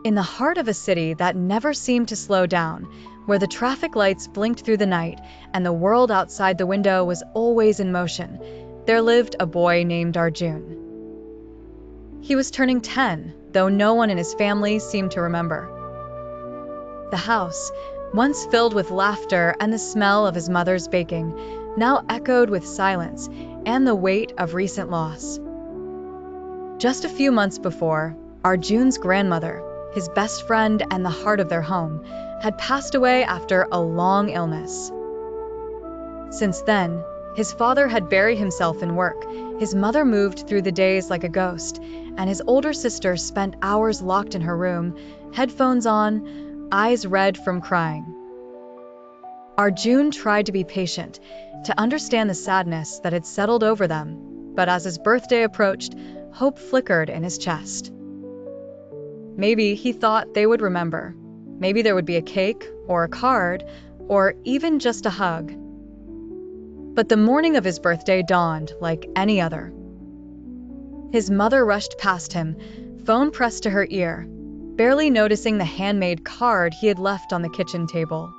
In the heart of a city that never seemed to slow down, where the traffic lights blinked through the night and the world outside the window was always in motion, there lived a boy named Arjun. He was turning 10, though no one in his family seemed to remember. The house, once filled with laughter and the smell of his mother's baking, now echoed with silence and the weight of recent loss. Just a few months before, Arjun's grandmother, his best friend and the heart of their home, had passed away after a long illness. Since then, his father had buried himself in work, his mother moved through the days like a ghost, and his older sister spent hours locked in her room, headphones on, eyes red from crying. Arjun tried to be patient, to understand the sadness that had settled over them, but as his birthday approached, hope flickered in his chest. Maybe he thought they would remember. Maybe there would be a cake, or a card, or even just a hug. But the morning of his birthday dawned like any other. His mother rushed past him, phone pressed to her ear, barely noticing the handmade card he had left on the kitchen table.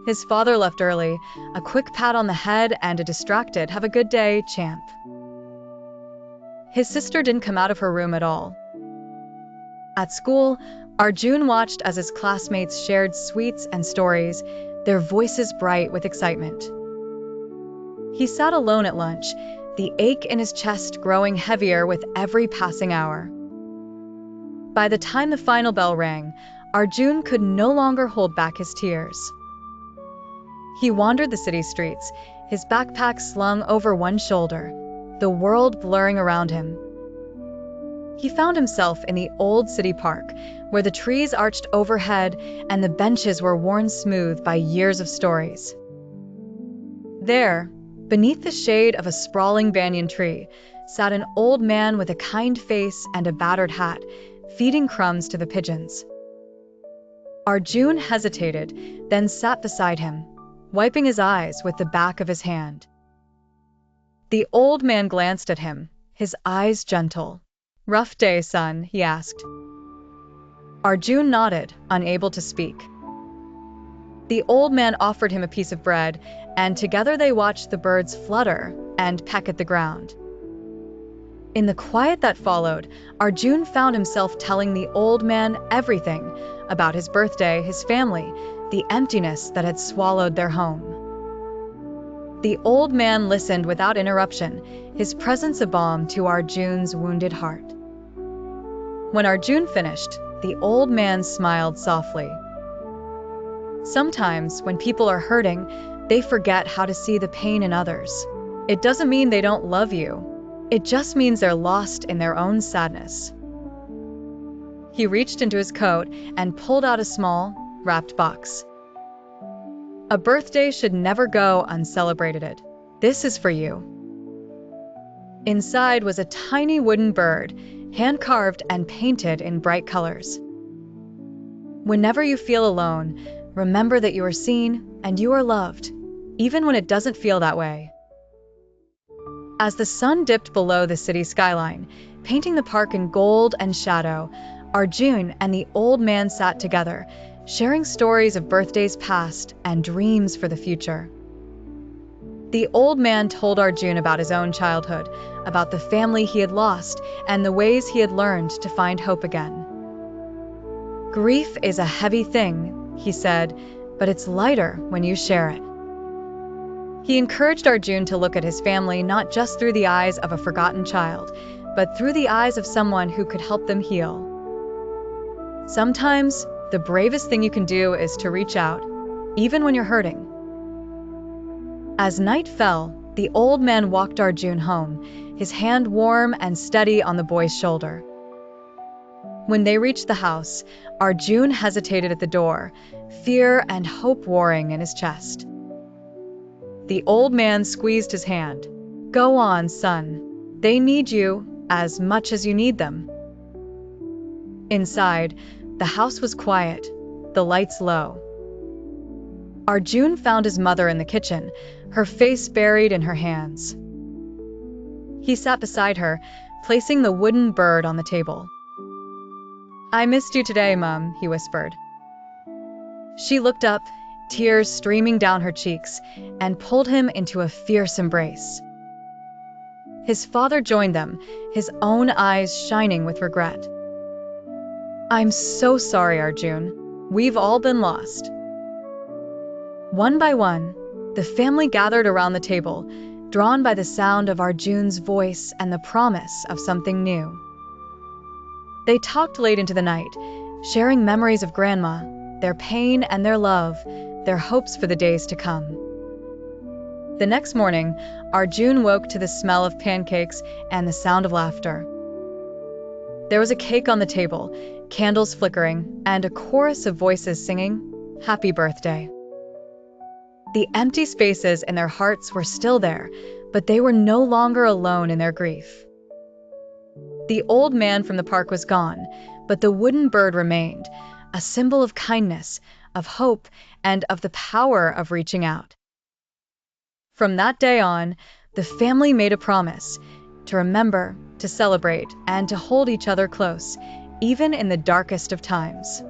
His father left early, a quick pat on the head and a distracted "have a good day, champ." His sister didn't come out of her room at all. At school, Arjun watched as his classmates shared sweets and stories, their voices bright with excitement. He sat alone at lunch, the ache in his chest growing heavier with every passing hour. By the time the final bell rang, Arjun could no longer hold back his tears. He wandered the city streets, his backpack slung over one shoulder, the world blurring around him. He found himself in the old city park, where the trees arched overhead and the benches were worn smooth by years of stories. There, beneath the shade of a sprawling banyan tree, sat an old man with a kind face and a battered hat, feeding crumbs to the pigeons. Arjun hesitated, then sat beside him, wiping his eyes with the back of his hand. The old man glanced at him, his eyes gentle. "Rough day, son?" he asked. Arjun nodded, unable to speak. The old man offered him a piece of bread, and together they watched the birds flutter and peck at the ground. In the quiet that followed, Arjun found himself telling the old man everything about his birthday, his family, the emptiness that had swallowed their home. The old man listened without interruption, his presence a balm to Arjun's wounded heart. When Arjun finished, the old man smiled softly. Sometimes, when people are hurting, they forget how to see the pain in others. It doesn't mean they don't love you. It just means they're lost in their own sadness. He reached into his coat and pulled out a small, wrapped box. "A birthday should never go uncelebrated. This is for you." Inside was a tiny wooden bird, hand-carved and painted in bright colors. Whenever you feel alone, remember that you are seen and you are loved, even when it doesn't feel that way. As the sun dipped below the city skyline, painting the park in gold and shadow, Arjun and the old man sat together, sharing stories of birthdays past and dreams for the future. The old man told Arjun about his own childhood, about the family he had lost, and the ways he had learned to find hope again. "Grief is a heavy thing," he said, "but it's lighter when you share it." He encouraged Arjun to look at his family not just through the eyes of a forgotten child, but through the eyes of someone who could help them heal. Sometimes, the bravest thing you can do is to reach out, even when you're hurting. As night fell, the old man walked Arjun home, his hand warm and steady on the boy's shoulder. When they reached the house, Arjun hesitated at the door, fear and hope warring in his chest. The old man squeezed his hand. "Go on, son. They need you as much as you need them." Inside, the house was quiet, the lights low. Arjun found his mother in the kitchen, her face buried in her hands. He sat beside her, placing the wooden bird on the table. "I missed you today, Mum," he whispered. She looked up, tears streaming down her cheeks, and pulled him into a fierce embrace. His father joined them, his own eyes shining with regret. "I'm so sorry, Arjun. We've all been lost." One by one, the family gathered around the table, drawn by the sound of Arjun's voice and the promise of something new. They talked late into the night, sharing memories of Grandma, their pain and their love, their hopes for the days to come. The next morning, Arjun woke to the smell of pancakes and the sound of laughter. There was a cake on the table, candles flickering, and a chorus of voices singing, "Happy Birthday." The empty spaces in their hearts were still there, but they were no longer alone in their grief. The old man from the park was gone, but the wooden bird remained, a symbol of kindness, of hope, and of the power of reaching out. From that day on, the family made a promise to remember, to celebrate, and to hold each other close, even in the darkest of times.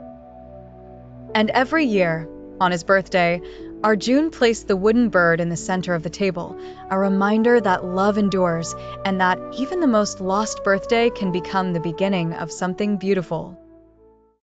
And every year, on his birthday, Arjun placed the wooden bird in the center of the table, a reminder that love endures and that even the most lost birthday can become the beginning of something beautiful.